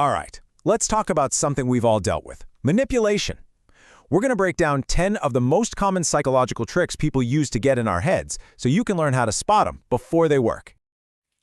All right, let's talk about something we've all dealt with, manipulation. We're going to break down 10 of the most common psychological tricks people use to get in our heads so you can learn how to spot them before they work.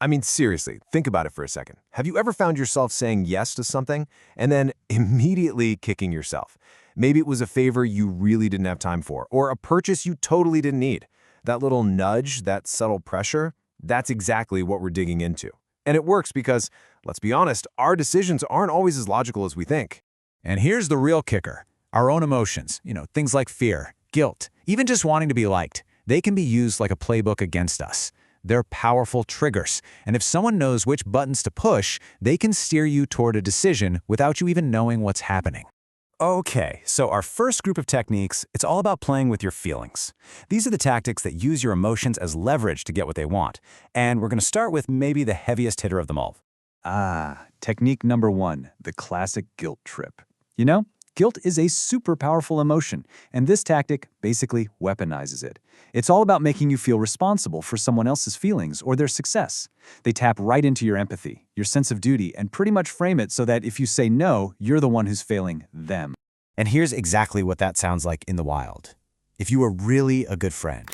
I mean, seriously, think about it for a second. Have you ever found yourself saying yes to something and then immediately kicking yourself? Maybe it was a favor you really didn't have time for, or a purchase you totally didn't need. That little nudge, that subtle pressure, that's exactly what we're digging into. And it works because, let's be honest, our decisions aren't always as logical as we think. And here's the real kicker. Our own emotions, things like fear, guilt, even just wanting to be liked, they can be used like a playbook against us. They're powerful triggers, and if someone knows which buttons to push, they can steer you toward a decision without you even knowing what's happening. Okay, so our first group of techniques, it's all about playing with your feelings. These are the tactics that use your emotions as leverage to get what they want. And we're going to start with maybe the heaviest hitter of them all. Technique number 1, the classic guilt trip. Guilt is a super powerful emotion, and this tactic basically weaponizes it. It's all about making you feel responsible for someone else's feelings or their success. They tap right into your empathy, your sense of duty, and pretty much frame it so that if you say no, you're the one who's failing them. And here's exactly what that sounds like in the wild. If you were really a good friend.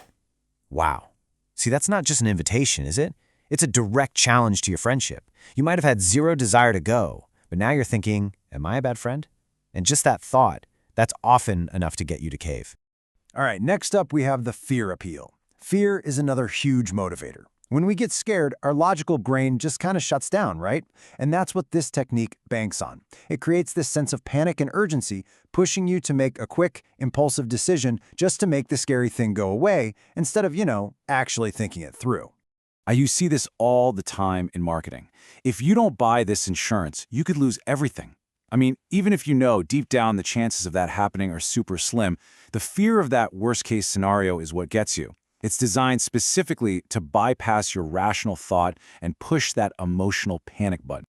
Wow. See, that's not just an invitation, is it? It's a direct challenge to your friendship. You might have had zero desire to go, but now you're thinking, am I a bad friend? And just that thought, that's often enough to get you to cave. All right, next up we have the fear appeal. Fear is another huge motivator. When we get scared, our logical brain just kind of shuts down, right? And that's what this technique banks on. It creates this sense of panic and urgency, pushing you to make a quick, impulsive decision just to make the scary thing go away, instead of, actually thinking it through. You see this all the time in marketing. If you don't buy this insurance, you could lose everything. I mean, even if you know deep down the chances of that happening are super slim, the fear of that worst-case scenario is what gets you. It's designed specifically to bypass your rational thought and push that emotional panic button.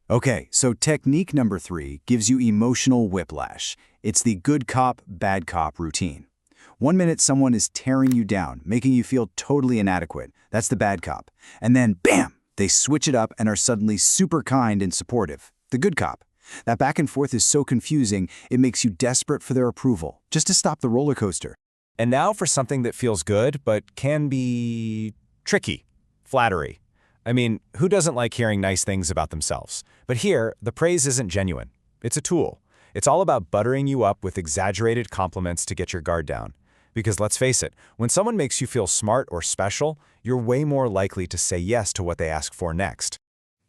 Okay, so technique number 3 gives you emotional whiplash. It's the good cop, bad cop routine. 1 minute someone is tearing you down, making you feel totally inadequate. That's the bad cop. And then, bam, they switch it up and are suddenly super kind and supportive. The good cop. That back and forth is so confusing, it makes you desperate for their approval, just to stop the roller coaster. And now for something that feels good, but can be tricky, flattery. I mean, who doesn't like hearing nice things about themselves? But here, the praise isn't genuine. It's a tool. It's all about buttering you up with exaggerated compliments to get your guard down. Because let's face it, when someone makes you feel smart or special, you're way more likely to say yes to what they ask for next.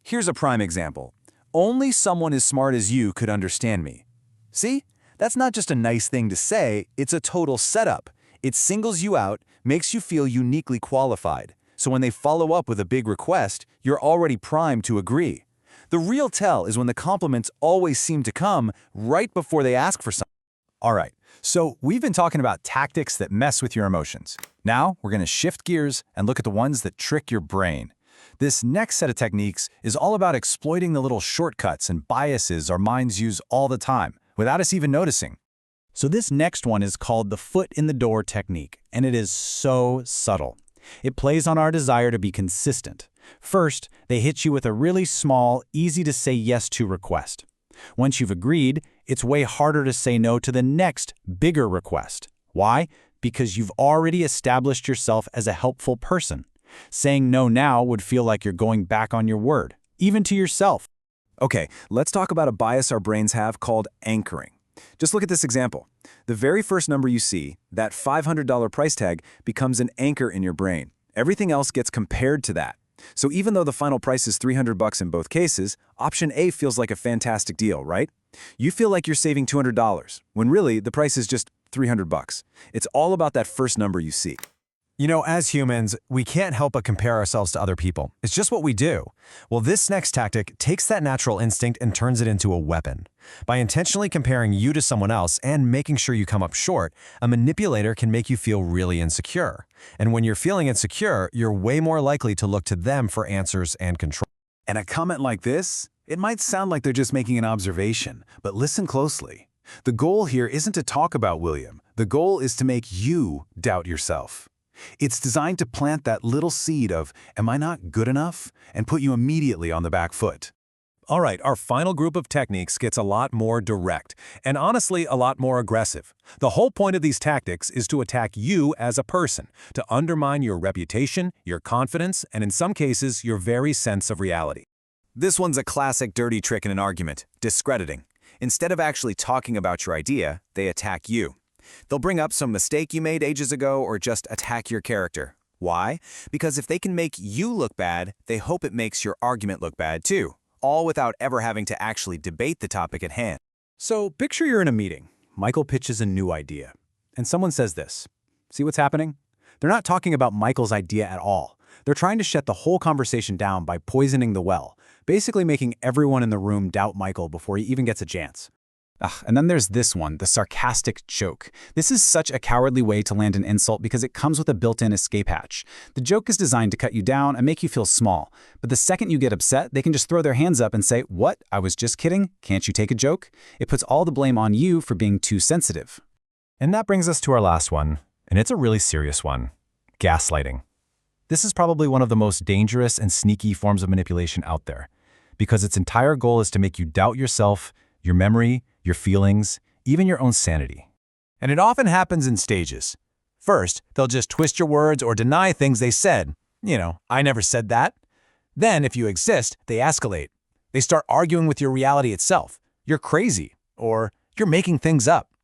Here's a prime example. Only someone as smart as you could understand me. See? That's not just a nice thing to say, it's a total setup. It singles you out, makes you feel uniquely qualified. So when they follow up with a big request, you're already primed to agree. The real tell is when the compliments always seem to come right before they ask for something. All right, so we've been talking about tactics that mess with your emotions. Now we're going to shift gears and look at the ones that trick your brain. This next set of techniques is all about exploiting the little shortcuts and biases our minds use all the time, without us even noticing. So this next one is called the foot in the door technique, and it is so subtle. It plays on our desire to be consistent. First, they hit you with a really small, easy to say yes to request. Once you've agreed, it's way harder to say no to the next, bigger request. Why? Because you've already established yourself as a helpful person. Saying no now would feel like you're going back on your word, even to yourself. Okay, let's talk about a bias our brains have called anchoring. Just look at this example. The very first number you see, that $500 price tag, becomes an anchor in your brain. Everything else gets compared to that. So even though the final price is $300 in both cases, option A feels like a fantastic deal, right? You feel like you're saving $200, when really the price is just $300. It's all about that first number you see. As humans, we can't help but compare ourselves to other people. It's just what we do. Well, this next tactic takes that natural instinct and turns it into a weapon. By intentionally comparing you to someone else and making sure you come up short, a manipulator can make you feel really insecure. And when you're feeling insecure, you're way more likely to look to them for answers and control. And a comment like this, it might sound like they're just making an observation, but listen closely. The goal here isn't to talk about William. The goal is to make you doubt yourself. It's designed to plant that little seed of, am I not good enough? And put you immediately on the back foot. All right, our final group of techniques gets a lot more direct, and honestly, a lot more aggressive. The whole point of these tactics is to attack you as a person, to undermine your reputation, your confidence, and in some cases, your very sense of reality. This one's a classic dirty trick in an argument, discrediting. Instead of actually talking about your idea, they attack you. They'll bring up some mistake you made ages ago or just attack your character. Why? Because if they can make you look bad, they hope it makes your argument look bad too, all without ever having to actually debate the topic at hand. So picture you're in a meeting. Michael pitches a new idea, and someone says this. See what's happening? They're not talking about Michael's idea at all. They're trying to shut the whole conversation down by poisoning the well, basically making everyone in the room doubt Michael before he even gets a chance. And then there's this one, the sarcastic joke. This is such a cowardly way to land an insult because it comes with a built-in escape hatch. The joke is designed to cut you down and make you feel small. But the second you get upset, they can just throw their hands up and say, "What? I was just kidding. Can't you take a joke?" It puts all the blame on you for being too sensitive. And that brings us to our last one, and it's a really serious one: gaslighting. This is probably one of the most dangerous and sneaky forms of manipulation out there, because its entire goal is to make you doubt yourself, your memory, your feelings, even your own sanity. And it often happens in stages. First, they'll just twist your words or deny things they said. I never said that. Then, if you exist, they escalate. They start arguing with your reality itself. You're crazy, or you're making things up.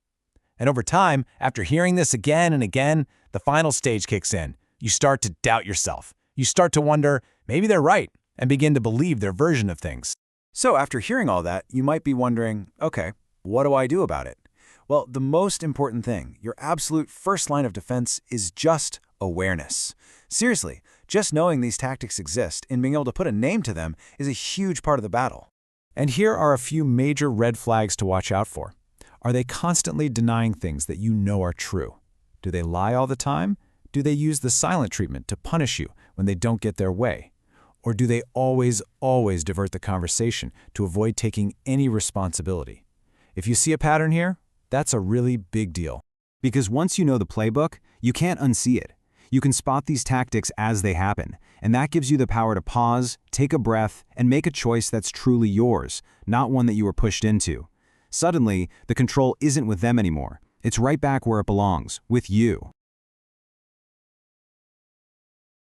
And over time, after hearing this again and again, the final stage kicks in. You start to doubt yourself. You start to wonder, maybe they're right, and begin to believe their version of things. So after hearing all that, you might be wondering, okay, what do I do about it? Well, the most important thing, your absolute first line of defense, is just awareness. Seriously, just knowing these tactics exist and being able to put a name to them is a huge part of the battle. And here are a few major red flags to watch out for. Are they constantly denying things that you know are true? Do they lie all the time? Do they use the silent treatment to punish you when they don't get their way? Or do they always divert the conversation to avoid taking any responsibility? If you see a pattern here, that's a really big deal. Because once you know the playbook, you can't unsee it. You can spot these tactics as they happen, and that gives you the power to pause, take a breath, and make a choice that's truly yours, not one that you were pushed into. Suddenly, the control isn't with them anymore. It's right back where it belongs, with you.